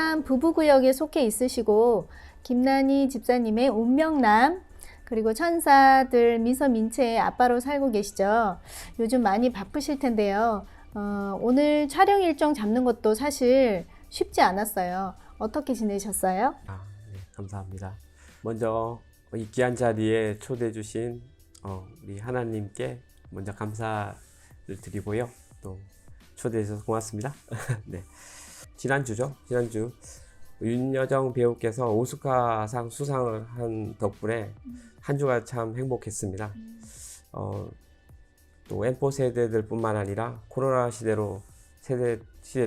성남 부부구역에 속해 있으시고 김난희 집사님의 운명남 그리고 천사들 미서민채의 아빠로 살고 계시죠. 요즘 많이 바쁘실 텐데요. 오늘 촬영 일정 잡는 것도 사실 쉽지 않았어요. 어떻게 지내셨어요? 네, 감사합니다. 먼저 이 귀한 자리에 초대해 주신 우리 하나님께 먼저 감사를 드리고요. 또 초대해 주셔서 고맙습니다. 네. 지난주 윤여정 배우께서 오스카상 수상을 한 덕분에 한 주가 참 행복했습니다. 또 M4 세대들 뿐만 아니라 코로나 시대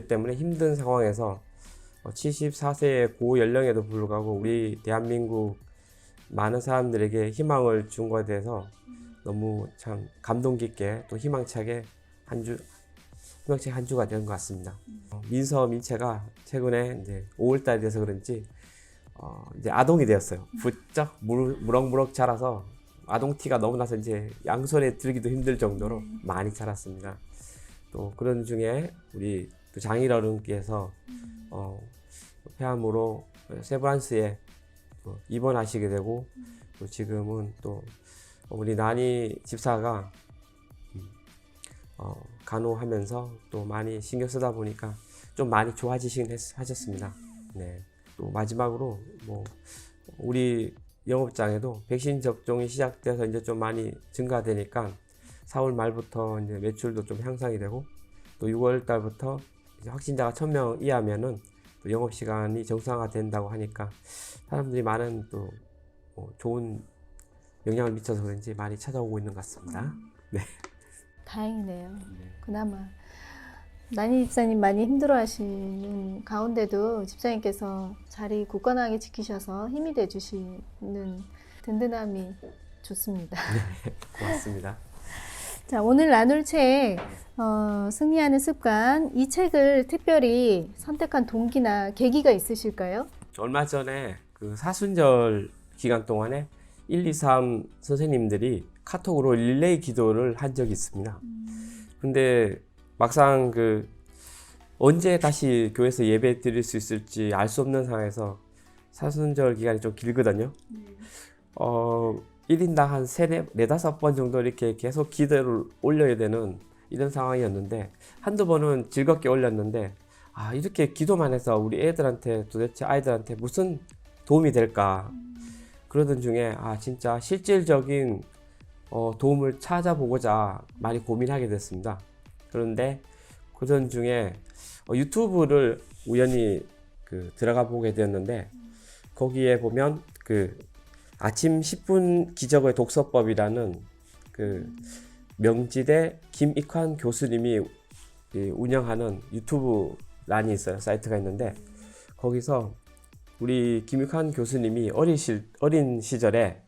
때문에 힘든 상황에서 74세의 고연령에도 불구하고 우리 대한민국 많은 사람들에게 희망을 준 것에 대해서 너무 참 감동 깊게 또 희망차게 한 주가 된 것 같습니다. 민채가 최근에 이제 5월달이 돼서 그런지 이제 아동이 되었어요. 부쩍 무럭무럭 자라서 아동티가 너무 나서 이제 양손에 들기도 힘들 정도로 많이 자랐습니다. 또 그런 중에 우리 또 장인어른께서 폐암으로 세브란스에 입원하시게 되고 또 지금은 또 우리 난희 집사가 간호하면서 또 많이 신경 쓰다 보니까 좀 많이 좋아지시긴 하셨습니다. 네. 또 마지막으로 우리 영업장에도 백신 접종이 시작돼서 이제 좀 많이 증가되니까 4월 말부터 이제 매출도 좀 향상이 되고 또 6월 달부터 이제 확진자가 1000명 이하면은 또 영업 시간이 정상화된다고 하니까 사람들이 많은 또 좋은 영향을 미쳐서 그런지 많이 찾아오고 있는 것 같습니다. 네. 다행이네요. 그나마 난희 집사님 많이 힘들어하시는 가운데도 집사님께서 자리 굳건하게 지키셔서 힘이 돼주시는 든든함이 좋습니다. 네, 고맙습니다. 자, 오늘 나눌 책 승리하는 습관, 이 책을 특별히 선택한 동기나 계기가 있으실까요? 얼마 전에 그 사순절 기간 동안에 1, 2, 3 선생님들이 카톡으로 릴레이 기도를 한 적이 있습니다. 근데 막상 언제 다시 교회에서 예배 드릴 수 있을지 알 수 없는 상황에서 사순절 기간이 좀 길거든요. 1인당 한 4-5번 정도 이렇게 계속 기도를 올려야 되는 이런 상황이었는데 한두 번은 즐겁게 올렸는데 이렇게 기도만 해서 우리 애들한테 도대체 아이들한테 무슨 도움이 될까 그러던 중에 진짜 실질적인 도움을 찾아보고자 많이 고민하게 됐습니다. 그런데 그런 중에 유튜브를 우연히 들어가 보게 되었는데 거기에 보면 아침 10분 기적의 독서법이라는 명지대 김익환 교수님이 운영하는 유튜브 란이 있어요. 사이트가 있는데 거기서 우리 김익환 교수님이 어린 시절에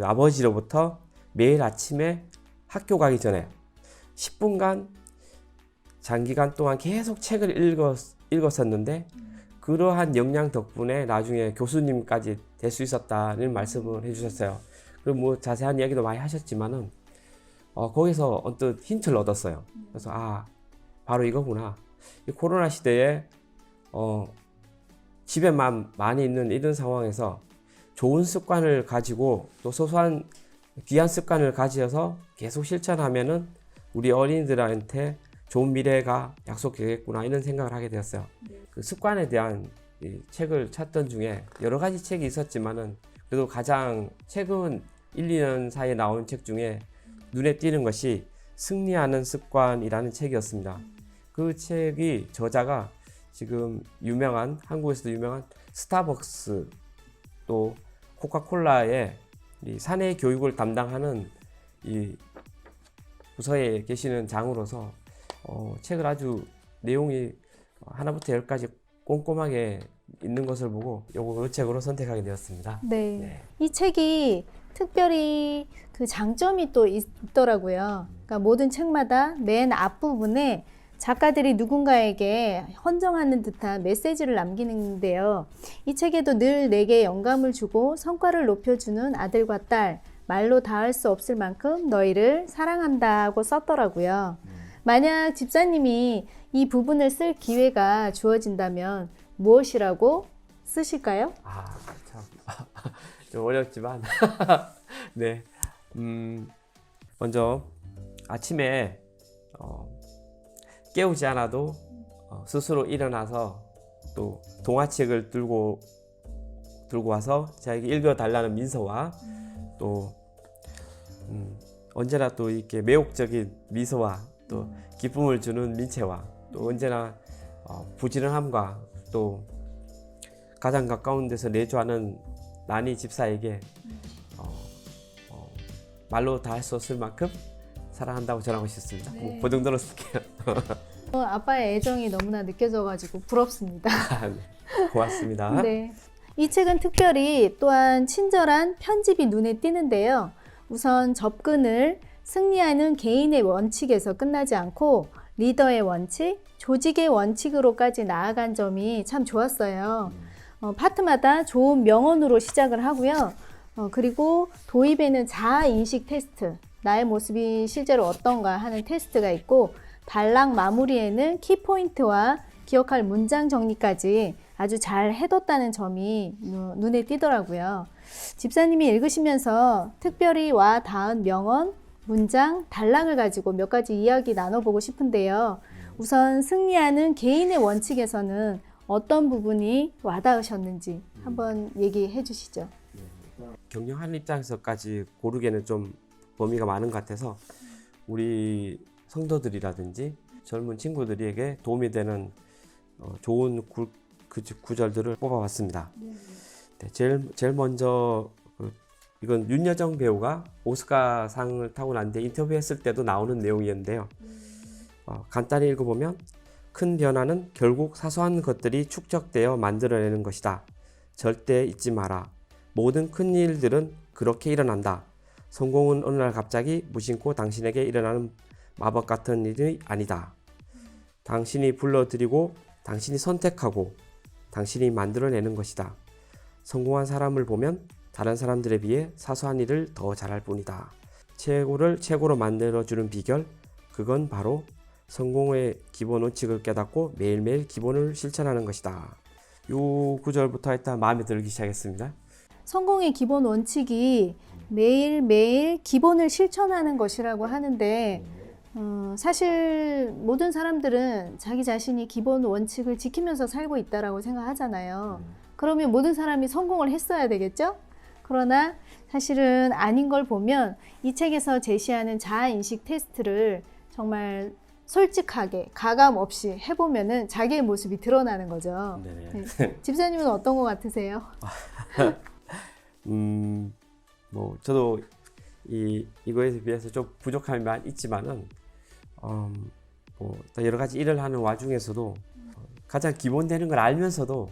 아버지로부터 매일 아침에 학교 가기 전에 10분간 장기간 동안 계속 책을 읽었었는데 그러한 역량 덕분에 나중에 교수님까지 될 수 있었다는 말씀을 해주셨어요. 그리고 자세한 이야기도 많이 하셨지만은 거기서 언뜻 힌트를 얻었어요. 그래서 바로 이거구나. 이 코로나 시대에 집에만 많이 있는 이런 상황에서 좋은 습관을 가지고 또 소소한 귀한 습관을 가지어서 계속 실천하면은 우리 어린이들한테 좋은 미래가 약속되겠구나 이런 생각을 하게 되었어요. 그 습관에 대한 이 책을 찾던 중에 여러 가지 책이 있었지만은 그래도 가장 최근 1, 2년 사이에 나온 책 중에 눈에 띄는 것이 승리하는 습관이라는 책이었습니다. 그 책이 저자가 지금 한국에서도 유명한 스타벅스 또 코카콜라의 이 사내 교육을 담당하는 이 부서에 계시는 장으로서 책을 아주 내용이 하나부터 열까지 꼼꼼하게 있는 것을 보고 이 책으로 선택하게 되었습니다. 네. 네. 이 책이 특별히 장점이 또 있더라고요. 그러니까 모든 책마다 맨 앞부분에 작가들이 누군가에게 헌정하는 듯한 메시지를 남기는데요. 이 책에도 늘 내게 영감을 주고 성과를 높여주는 아들과 딸, 말로 다할 수 없을 만큼 너희를 사랑한다고 썼더라고요. 만약 집사님이 이 부분을 쓸 기회가 주어진다면 무엇이라고 쓰실까요? 참. 좀 어렵지만. 네. 먼저 아침에 깨우지 않아도 스스로 일어나서 또 동화책을 들고 와서 저에게 읽어달라는 민서와 또 언제나 또 이렇게 매혹적인 미소와 또 기쁨을 주는 민채와 또 언제나 부지런함과 또 가장 가까운 데서 내조하는 난이 집사에게 말로 다 할 수 없을 만큼 사랑한다고 전하고 싶습니다. 네. 그 정도로 쓸게요. 아빠의 애정이 너무나 느껴져가지고 부럽습니다. 고맙습니다. 네. 이 책은 특별히 또한 친절한 편집이 눈에 띄는데요. 우선 접근을 승리하는 개인의 원칙에서 끝나지 않고 리더의 원칙, 조직의 원칙으로까지 나아간 점이 참 좋았어요. 파트마다 좋은 명언으로 시작을 하고요. 그리고 도입에는 자아인식 테스트, 나의 모습이 실제로 어떤가 하는 테스트가 있고 단락 마무리에는 키포인트와 기억할 문장 정리까지 아주 잘 해뒀다는 점이 눈에 띄더라고요. 집사님이 읽으시면서 특별히 와 닿은 명언, 문장, 단락을 가지고 몇 가지 이야기 나눠보고 싶은데요. 우선 승리하는 개인의 원칙에서는 어떤 부분이 와닿으셨는지 한번 얘기해 주시죠. 경영하는 입장에서까지 고르기에는 좀 범위가 많은 것 같아서 우리 성도들이라든지 젊은 친구들에게 도움이 되는 좋은 구절들을 뽑아봤습니다. 네, 제일 먼저 이건 윤여정 배우가 오스카상을 타고 난 뒤에 인터뷰했을 때도 나오는 내용이었는데요. 간단히 읽어보면 큰 변화는 결국 사소한 것들이 축적되어 만들어내는 것이다. 절대 잊지 마라. 모든 큰 일들은 그렇게 일어난다. 성공은 어느 날 갑자기 무심코 당신에게 일어나는 마법 같은 일이 아니다. 당신이 불러들이고 당신이 선택하고 당신이 만들어내는 것이다. 성공한 사람을 보면 다른 사람들에 비해 사소한 일을 더 잘할 뿐이다. 최고를 최고로 만들어주는 비결, 그건 바로 성공의 기본 원칙을 깨닫고 매일매일 기본을 실천하는 것이다. 이 구절부터 일단 마음에 들기 시작했습니다. 성공의 기본 원칙이 매일매일 기본을 실천하는 것이라고 하는데 사실 모든 사람들은 자기 자신이 기본 원칙을 지키면서 살고 있다라고 생각하잖아요. 그러면 모든 사람이 성공을 했어야 되겠죠? 그러나 사실은 아닌 걸 보면 이 책에서 제시하는 자아인식 테스트를 정말 솔직하게 가감 없이 해보면은 자기의 모습이 드러나는 거죠. 네. 집사님은 어떤 것 같으세요? 뭐 저도 이거에 비해서 좀 부족함이 있지만은 뭐 여러 가지 일을 하는 와중에서도 가장 기본 되는 걸 알면서도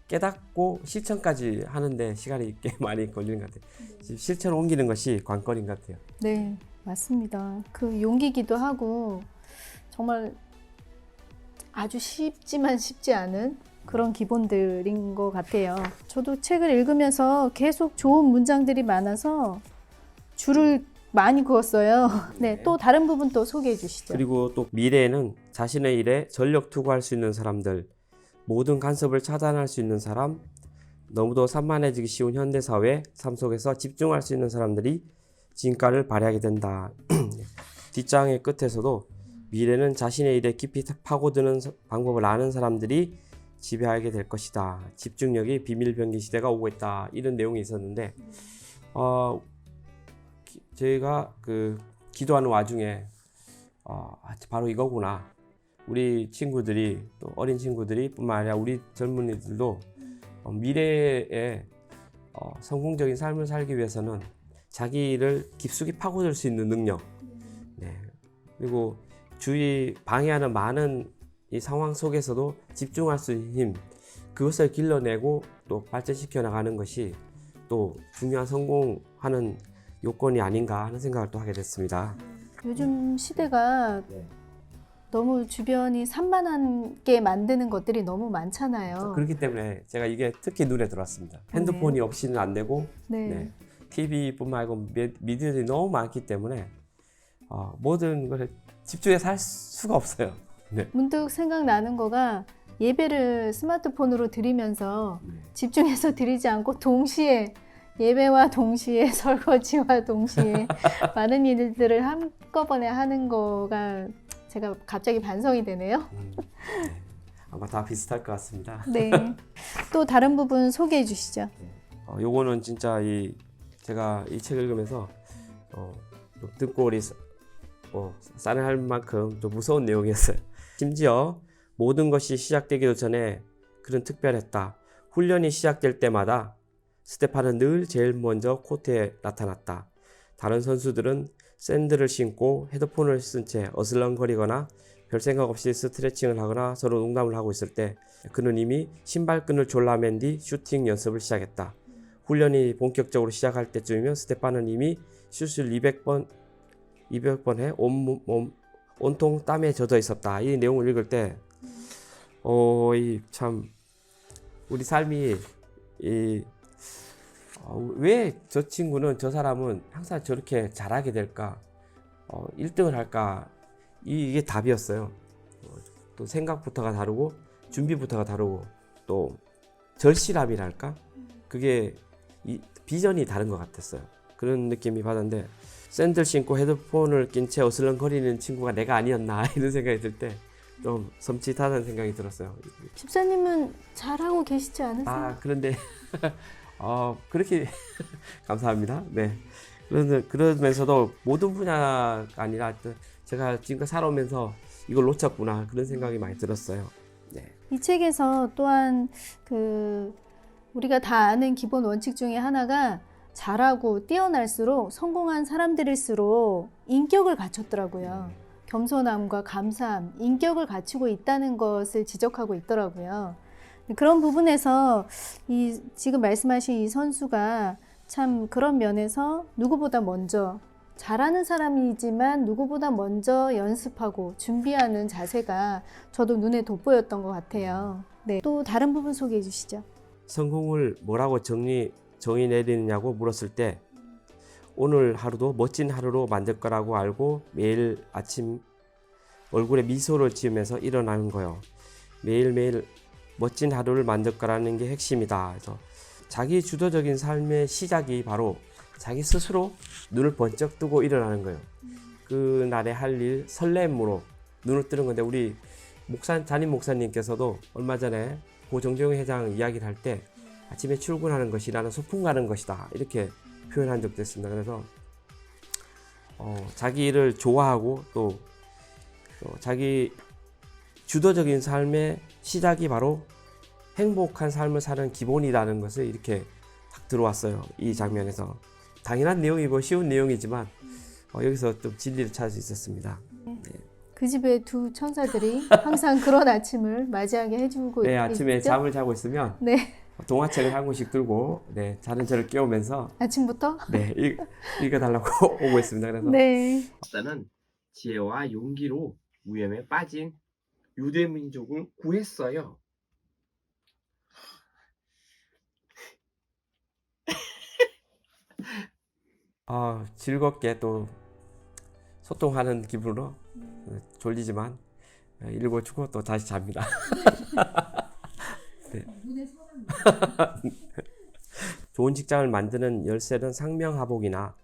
깨닫고 실천까지 하는데 시간이 꽤 많이 걸리는 것 같아요. 실천 옮기는 것이 관건인 것 같아요. 네, 맞습니다. 그 용기기도 하고 정말 아주 쉽지만 쉽지 않은 그런 기본들인 것 같아요. 저도 책을 읽으면서 계속 좋은 문장들이 많아서 줄을 많이 그었어요. 네, 또 다른 부분 또 소개해 주시죠. 그리고 또 미래에는 자신의 일에 전력 투구할 수 있는 사람들, 모든 간섭을 차단할 수 있는 사람, 너무도 산만해지기 쉬운 현대사회 삶 속에서 집중할 수 있는 사람들이 진가를 발휘하게 된다. 뒷장의 끝에서도 미래는 자신의 일에 깊이 파고드는 방법을 아는 사람들이 지배하게 될 것이다. 집중력이 비밀병기 시대가 오고 있다. 이런 내용이 있었는데 저희가 기도하는 와중에 바로 이거구나. 우리 친구들이 또 어린 친구들이 뿐만 아니라 우리 젊은이들도 미래에 성공적인 삶을 살기 위해서는 자기 일을 깊숙이 파고들 수 있는 능력, 네. 그리고 주위 방해하는 많은 이 상황 속에서도 집중할 수 있는 힘, 그것을 길러내고 또 발전시켜 나가는 것이 또 중요한 성공하는 요건이 아닌가 하는 생각을 또 하게 됐습니다. 요즘 시대가 너무 주변이 산만하게 만드는 것들이 너무 많잖아요. 그렇기 때문에 제가 이게 특히 눈에 들어왔습니다. 핸드폰이 없이는 안 되고 TV뿐만 아니고 미디어들이 너무 많기 때문에 모든 걸 집중해서 할 수가 없어요. 네. 문득 생각나는 거가 예배를 스마트폰으로 드리면서 집중해서 드리지 않고 동시에 예배와 동시에 설거지와 동시에 많은 일들을 한꺼번에 하는 거가 제가 갑자기 반성이 되네요. 네. 아마 다 비슷할 것 같습니다. 네. 또 다른 부분 소개해 주시죠. 요거는 진짜 제가 이 책을 읽으면서 등골이 싸늘할 만큼 좀 무서운 내용이었어요. 심지어 모든 것이 시작되기도 전에 그는 특별했다. 훈련이 시작될 때마다 스테판은 늘 제일 먼저 코트에 나타났다. 다른 선수들은 샌들을 신고 헤드폰을 쓴 채 어슬렁거리거나 별 생각 없이 스트레칭을 하거나 서로 농담을 하고 있을 때 그는 이미 신발끈을 졸라맨 뒤 슈팅 연습을 시작했다. 훈련이 본격적으로 시작할 때쯤이면 스테판은 이미 슛을 200번 해 온통 땀에 젖어 있었다. 이 내용을 읽을 때 참 우리 삶이 왜 저 친구는 저 사람은 항상 저렇게 잘하게 될까? 1등을 할까? 이게 답이었어요. 또 생각부터가 다르고 준비부터가 다르고 또 절실함이랄까? 그게 비전이 다른 것 같았어요. 그런 느낌이 받았는데 샌들 신고 헤드폰을 낀 채 어슬렁거리는 친구가 내가 아니었나 이런 생각이 들 때 좀 섬찟하다는 생각이 들었어요. 집사님은 잘하고 계시지 않으세요? 그런데 그렇게 감사합니다. 네. 그러면서도 모든 분야가 아니라 제가 지금까지 살아오면서 이걸 놓쳤구나 그런 생각이 많이 들었어요. 네. 이 책에서 또한 우리가 다 아는 기본 원칙 중에 하나가 잘하고 뛰어날수록 성공한 사람들일수록 인격을 갖췄더라고요. 겸손함과 감사함, 인격을 갖추고 있다는 것을 지적하고 있더라고요. 그런 부분에서 지금 말씀하신 이 선수가 참 그런 면에서 누구보다 먼저 잘하는 사람이지만 누구보다 먼저 연습하고 준비하는 자세가 저도 눈에 돋보였던 것 같아요. 네. 또 다른 부분 소개해 주시죠. 성공을 뭐라고 정의 내리느냐고 물었을 때 오늘 하루도 멋진 하루로 만들 거라고 알고 매일 아침 얼굴에 미소를 지으면서 일어나는 거요. 매일매일 멋진 하루를 만들 거라는 게 핵심이다. 그래서 자기 주도적인 삶의 시작이 바로 자기 스스로 눈을 번쩍 뜨고 일어나는 거예요. 그날에 할 일 설렘으로 눈을 뜨는 건데 우리 담임 목사님께서도 얼마 전에 고정재용 회장 이야기를 할 때 아침에 출근하는 것이 나는 소풍 가는 것이다 이렇게 표현한 적도 있습니다. 그래서 자기 일을 좋아하고 또 자기 주도적인 삶의 시작이 바로 행복한 삶을 사는 기본이라는 것을 이렇게 딱 들어왔어요. 이 장면에서 당연한 내용이고 쉬운 내용이지만 여기서 좀 진리를 찾을 수 있었습니다. 네. 그 집의 두 천사들이 항상 그런 아침을 맞이하게 해주고 네, 아침에 있죠? 잠을 자고 있으면 네. 동화책을 한 권씩 들고 자는 저를 깨우면서 아침부터? 네, 읽어달라고 오고 있습니다. 그래서 네. 역사는 지혜와 용기로 위험에 빠진 유대 민족을 구했어요. 즐겁게 또 소통하는 기분으로 졸리지만 읽어주고 또 다시 잡니다. 네. 좋은 직장을 만드는 열쇠는 상명하복이나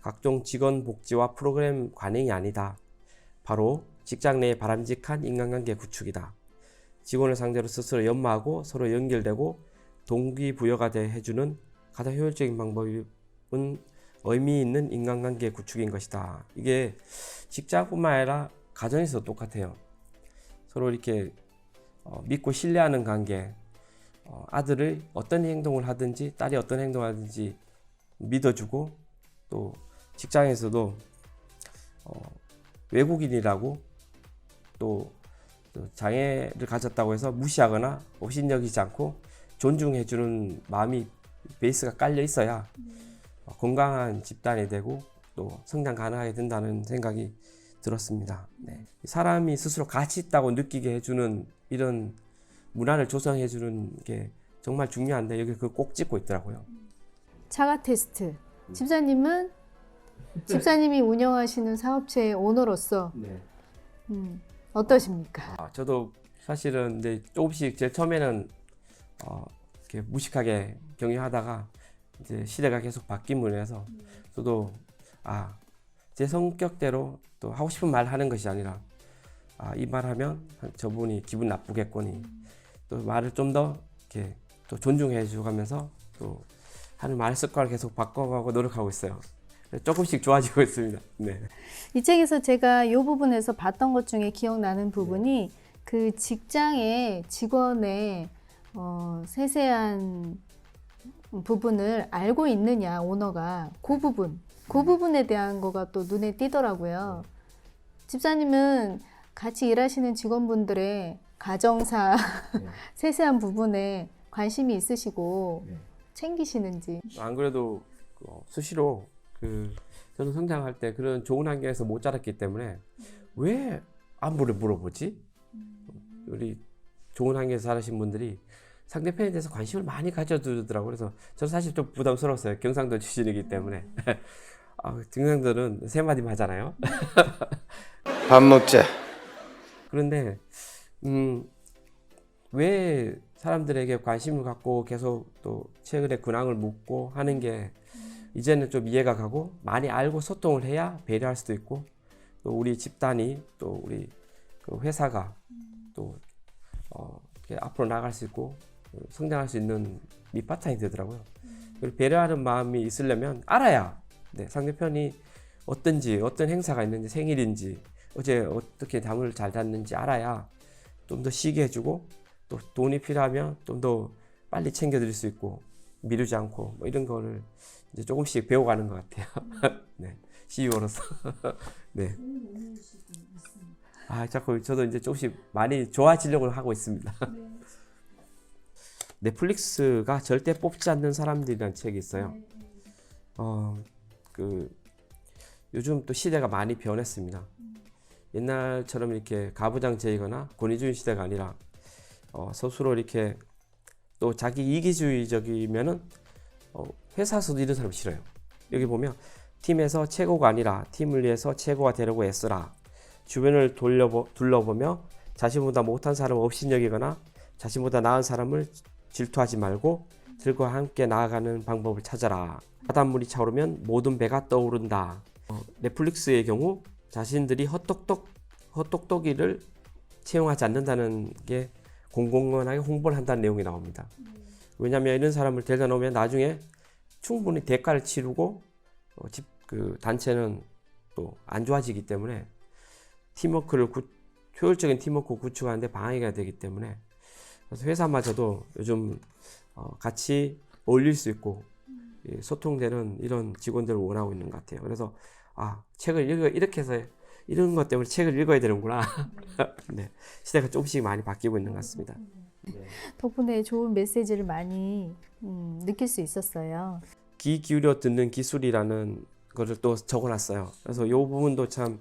각종 직원 복지와 프로그램 관행이 아니다. 바로 직장 내의 바람직한 인간관계 구축이다. 직원을 상대로 스스로 연마하고 서로 연결되고 동기부여가 해주는 가장 효율적인 방법은 의미 있는 인간관계 구축인 것이다. 이게 직장뿐만 아니라 가정에서도 똑같아요. 서로 이렇게 믿고 신뢰하는 관계, 아들을 어떤 행동을 하든지 딸이 어떤 행동을 하든지 믿어주고 또 직장에서도 외국인이라고 또 장애를 가졌다고 해서 무시하거나 업신여기지 않고 존중해주는 마음이 베이스가 깔려 있어야 건강한 집단이 되고 또 성장 가능하게 된다는 생각이 들었습니다. 네. 사람이 스스로 가치 있다고 느끼게 해주는 이런 문화를 조성해주는 게 정말 중요한데 여기 그걸 꼭 짚고 있더라고요. 자가 테스트. 집사님이 운영하시는 사업체의 오너로서 네. 어떠십니까? 저도 사실은 이제 조금씩 제일 처음에는 이렇게 무식하게 격려하다가 이제 시대가 계속 바뀜으로 해서 저도 제 성격대로 또 하고 싶은 말 하는 것이 아니라 이 말 하면 저분이 기분 나쁘겠거니 또 말을 좀 더 이렇게 또 존중해 주가면서 또 하는 말 습관을 계속 바꿔가고 노력하고 있어요. 조금씩 좋아지고 있습니다. 네. 이 책에서 제가 이 부분에서 봤던 것 중에 기억나는 부분이 그 직장의 직원의 세세한 부분을 알고 있느냐, 오너가. 그 부분에 대한 거가 또 눈에 띄더라고요. 집사님은 같이 일하시는 직원분들의 가정사 세세한 부분에 관심이 있으시고 챙기시는지. 안 그래도 수시로 저는 성장할 때 그런 좋은 환경에서 못 자랐기 때문에 왜 안부를 물어보지? 우리 좋은 환경에서 자라신 분들이 상대편에 대해서 관심을 많이 가져주더라고요. 그래서 저는 사실 좀 부담스러웠어요. 경상도 출신이기 때문에. 경상도는 세 마디만 하잖아요. 밥 먹자. 그런데 왜 사람들에게 관심을 갖고 계속 또 최근에 근황을 묻고 하는 게 이제는 좀 이해가 가고, 많이 알고 소통을 해야 배려할 수도 있고, 또 우리 집단이 또 우리 그 회사가 또 이렇게 앞으로 나갈 수 있고 성장할 수 있는 밑바탕이 되더라고요. 그리고 배려하는 마음이 있으려면 알아야 상대편이 어떤지, 어떤 행사가 있는지, 생일인지, 어제 어떻게 잠을 잘 잤는지 알아야 좀 더 쉬게 해주고, 또 돈이 필요하면 좀 더 빨리 챙겨드릴 수 있고, 미루지 않고 뭐 이런 거를 이제 조금씩 배워가는 것 같아요. 네, CEO로서. 네. 자꾸 저도 이제 조금씩 많이 좋아지려고 하고 있습니다. 넷플릭스가 절대 뽑지 않는 사람들이라는 책이 있어요. 요즘 또 시대가 많이 변했습니다. 옛날처럼 이렇게 가부장제이거나 권위주의 시대가 아니라 스스로 이렇게 또 자기 이기주의적이면은 회사에서도 이런 사람 싫어요. 여기 보면 팀에서 최고가 아니라 팀을 위해서 최고가 되려고 애쓰라. 주변을 둘러보며 자신보다 못한 사람을 업신여기거나 자신보다 나은 사람을 질투하지 말고 들과 함께 나아가는 방법을 찾아라. 바닷물이 차오르면 모든 배가 떠오른다. 넷플릭스의 경우 자신들이 헛똑똑이를 채용하지 않는다는 게 공공연하게 홍보를 한다는 내용이 나옵니다. 왜냐하면 이런 사람을 데려다 놓으면 나중에 충분히 대가를 치르고 그 단체는 또 안 좋아지기 때문에 효율적인 팀워크 구축하는데 방해가 되기 때문에, 그래서 회사마저도 요즘 같이 어울릴 수 있고 소통되는 이런 직원들을 원하고 있는 것 같아요. 그래서 책을 이렇게 해서 이런 것 때문에 책을 읽어야 되는구나. 네, 시대가 조금씩 많이 바뀌고 있는 것 같습니다. 덕분에 좋은 메시지를 많이 느낄 수 있었어요. 귀 기울여 듣는 기술이라는 것을 또 적어놨어요. 그래서 이 부분도 참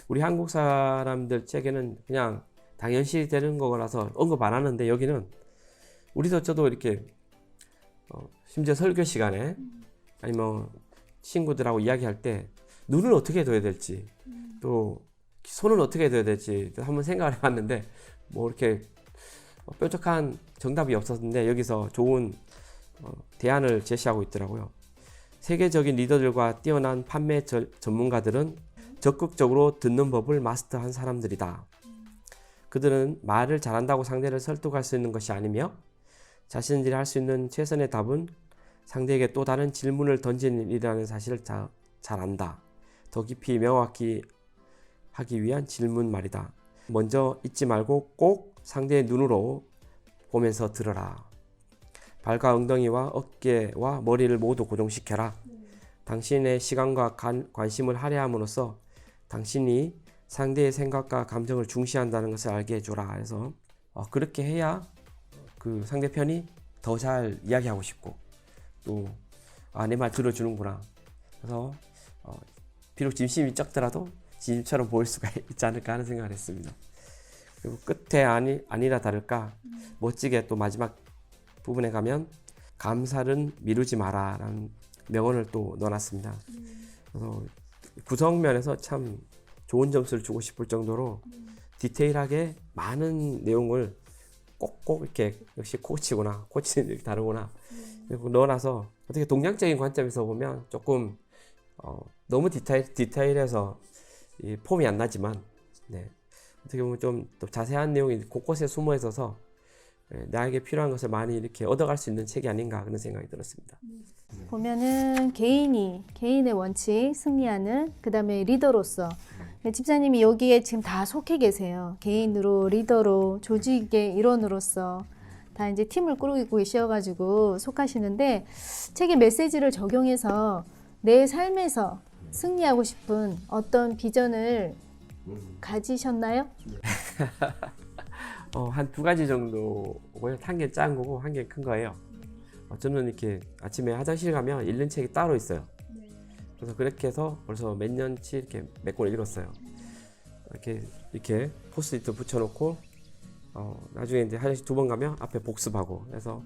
우리 한국 사람들 책에는 그냥 당연시 되는 거라서 언급 안 하는데, 여기는 저도 이렇게 심지어 설교 시간에 아니면 친구들하고 이야기할 때 눈을 어떻게 둬야 될지, 또 손을 어떻게 둬야 될지 한번 생각을 해봤는데 뭐 이렇게 뾰족한 정답이 없었는데 여기서 좋은 대안을 제시하고 있더라고요. 세계적인 리더들과 뛰어난 판매 전문가들은 적극적으로 듣는 법을 마스터한 사람들이다. 그들은 말을 잘한다고 상대를 설득할 수 있는 것이 아니며, 자신들이 할 수 있는 최선의 답은 상대에게 또 다른 질문을 던지는 일이라는 사실을 잘 안다. 더 깊이 명확히 하기 위한 질문 말이다. 먼저 잊지 말고 꼭 상대의 눈으로 보면서 들어라. 발과 엉덩이와 어깨와 머리를 모두 고정시켜라. 당신의 시간과 관심을 할애함으로써 당신이 상대의 생각과 감정을 중시한다는 것을 알게 해줘라. 해서 그렇게 해야 그 상대편이 더 잘 이야기하고 싶고, 또 내 말 들어주는구나. 그래서 비록 진심이 적더라도 진심처럼 보일 수가 있지 않을까 하는 생각을 했습니다. 그리고 끝에 아니라 다를까 멋지게 또 마지막 부분에 가면 감사는 미루지 마라 라는 명언을 또 넣어놨습니다. 그래서 구성면에서 참 좋은 점수를 주고 싶을 정도로 디테일하게 많은 내용을 꼭꼭 이렇게 역시 코치는 이렇게 다르구나 그리고 넣어놔서 어떻게 동양적인 관점에서 보면 조금 너무 디테일해서 이 폼이 안 나지만 네. 어떻게 보면 좀 또 자세한 내용이 곳곳에 숨어 있어서 나에게 필요한 것을 많이 이렇게 얻어갈 수 있는 책이 아닌가 그런 생각이 들었습니다. 보면은 개인의 원칙 승리하는 그 다음에 리더로서 집사님이 여기에 지금 다 속해 계세요. 개인으로 리더로 조직의 일원으로서 다 이제 팀을 꾸리고 계셔가지고 속하시는데 책의 메시지를 적용해서 내 삶에서 승리하고 싶은 어떤 비전을 가지셨나요? 한 두 가지 정도고요. 한 개 짠 거고 한 개 큰 거예요. 저는 이렇게 아침에 화장실 가면 읽는 책이 따로 있어요. 그래서 그렇게 해서 벌써 몇 년치 이렇게 몇 권을 읽었어요. 이렇게 포스트잇 붙여놓고 나중에 이제 화장실 2번 가면 앞에 복습하고 해서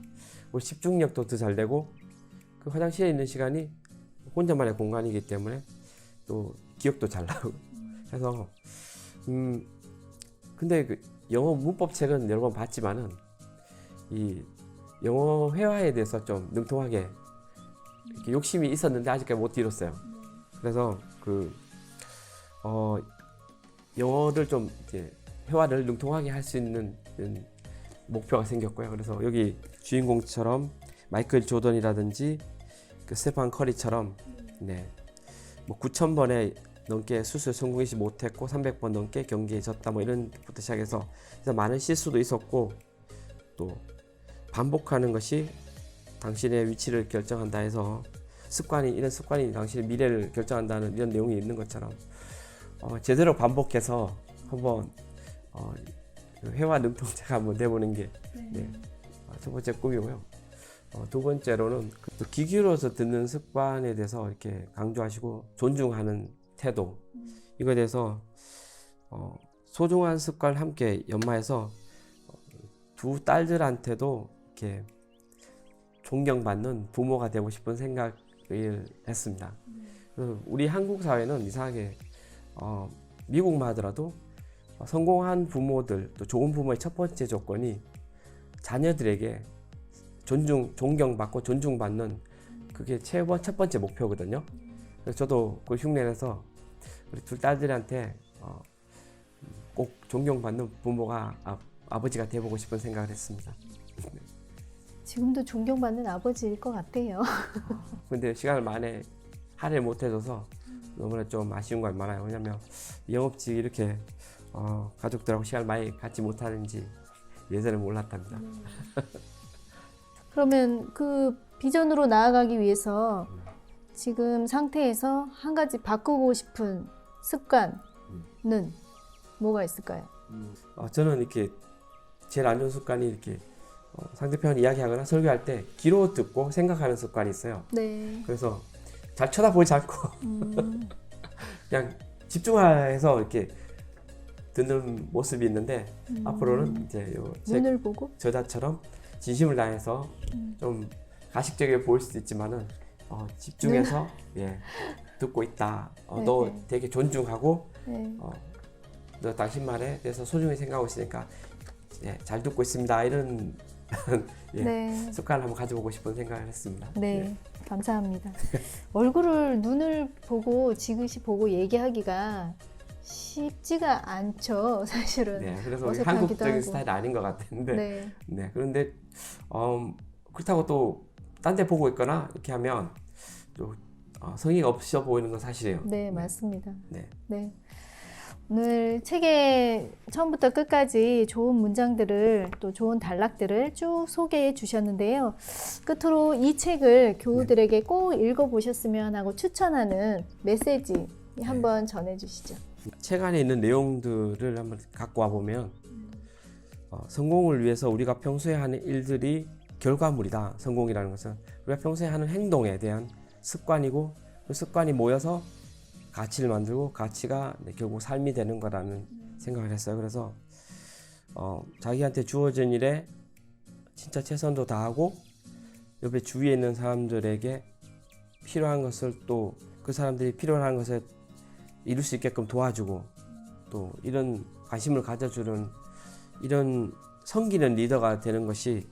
우리 집중력도 더 잘 되고 그 화장실에 있는 시간이 혼자만의 공간이기 때문에 또 기억도 잘 나고 해서 근데 그 영어 문법 책은 여러 번 봤지만은 이 영어 회화에 대해서 좀 능통하게 이렇게 욕심이 있었는데 아직까지 못 이뤘어요. 그래서 영어를 좀 이제 회화를 능통하게 할 수 있는 목표가 생겼고요. 그래서 여기 주인공처럼 마이클 조던이라든지 그 스테판 커리처럼 네, 뭐 9,000번에 넘게 수술 성공하지 못했고 300번 넘게 경기에 졌다 뭐 이런 부터 시작해서 그래서 많은 실수도 있었고 또 반복하는 것이 당신의 위치를 결정한다 해서 이런 습관이 당신의 미래를 결정한다는 이런 내용이 있는 것처럼 제대로 반복해서 한번 회화 능통자가 한번 돼보는 게 네, 첫 번째 꿈이고요. 두 번째로는 또 귀 기울여서 듣는 습관에 대해서 이렇게 강조하시고 존중하는 태도 이거에 대해서 소중한 습관을 함께 연마해서 두 딸들한테도 이렇게 존경받는 부모가 되고 싶은 생각을 했습니다. 우리 한국 사회는 이상하게 미국만 하더라도 성공한 부모들 또 좋은 부모의 첫 번째 조건이 자녀들에게 존경받고 존중받는 그게 첫 번째 목표거든요. 그래서 저도 그 흉내내서 우리 둘 딸들한테 꼭 존경받는 부모가 아버지가 돼보고 싶은 생각을 했습니다. 지금도 존경받는 아버지일 것 같아요. 근데 시간을 많이 할애 못 해줘서 너무나 좀 아쉬운 건 많아요. 왜냐면 영업직 이렇게 가족들하고 시간을 많이 갖지 못하는지 예전에 몰랐답니다. 그러면 그 비전으로 나아가기 위해서 지금 상태에서 한 가지 바꾸고 싶은 습관은 뭐가 있을까요? 저는 이렇게 제일 안 좋은 습관이 이렇게 상대편 이야기하거나 설교할 때 귀로 듣고 생각하는 습관이 있어요. 네. 그래서 잘 쳐다보지 않고 그냥 집중해서 이렇게 듣는 모습이 있는데 앞으로는 이제 눈을 보고 저자처럼 진심을 다해서 좀 가식적이게 보일 수도 있지만은 집중해서 예, 듣고 있다. 너 되게 존중하고 네. 너 당신 말에 대해서 소중히 생각하고 있으니까 예, 잘 듣고 있습니다. 이런 예, 네. 습관을 한번 가져보고 싶은 생각을 했습니다. 네, 예. 감사합니다. 눈을 보고 지그시 보고 얘기하기가 쉽지가 않죠, 사실은. 네, 그래서 우리 어색하기도 한국적인 하고. 스타일이 아닌 것 같은데, 네. 네, 그런데 그렇다고 또 딴 데 보고 있거나 이렇게 하면 또 성의가 없어 보이는 건 사실이에요. 네, 맞습니다. 네. 네. 오늘 책의 처음부터 끝까지 좋은 문장들을 또 좋은 단락들을 쭉 소개해 주셨는데요. 끝으로 이 책을 교우들에게 꼭 읽어보셨으면 하고 추천하는 메시지 한번 전해주시죠. 책 안에 있는 내용들을 한번 갖고 와 보면 성공을 위해서 우리가 평소에 하는 일들이 결과물이다. 성공이라는 것은 우리가 평소에 하는 행동에 대한 습관이고 그 습관이 모여서 가치를 만들고 가치가 결국 삶이 되는 거라는 생각을 했어요. 그래서 자기한테 주어진 일에 진짜 최선도 다하고 옆에 주위에 있는 사람들에게 필요한 것을 또 그 사람들이 필요한 것을 이룰 수 있게끔 도와주고 또 이런 관심을 가져주는 이런 섬기는 리더가 되는 것이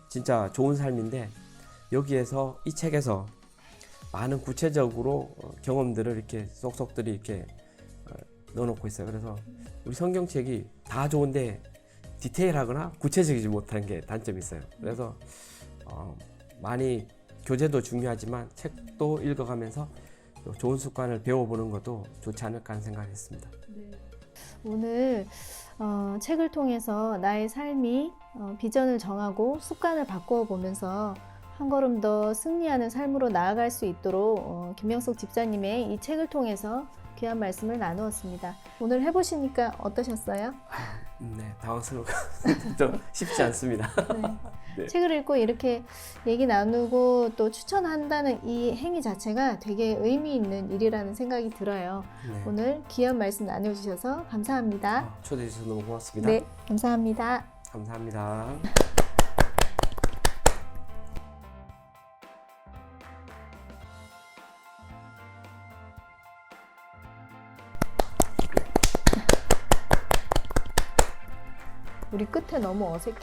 진짜 좋은 삶인데, 여기에서 이 책에서 많은 구체적으로 경험들을 이렇게 쏙쏙들이 이렇게 넣어놓고 있어요. 그래서 우리 성경책이 다 좋은데 디테일하거나 구체적이지 못한 게 단점이 있어요. 그래서 많이 교재도 중요하지만 책도 읽어가면서 또 좋은 습관을 배워보는 것도 좋지 않을까 하는 생각을 했습니다. 오늘 책을 통해서 나의 삶이 비전을 정하고 습관을 바꾸어 보면서 한 걸음 더 승리하는 삶으로 나아갈 수 있도록 김명숙 집사님의 이 책을 통해서 귀한 말씀을 나누었습니다. 오늘 해보시니까 어떠셨어요? 네, 당황스러워. 좀 쉽지 않습니다. 네. 네. 책을 읽고 이렇게 얘기 나누고 또 추천한다는 이 행위 자체가 되게 의미 있는 일이라는 생각이 들어요. 네. 오늘 귀한 말씀 나눠주셔서 감사합니다. 초대해 주셔서 너무 고맙습니다. 네, 감사합니다. 감사합니다. 우리 끝에 너무 어색해.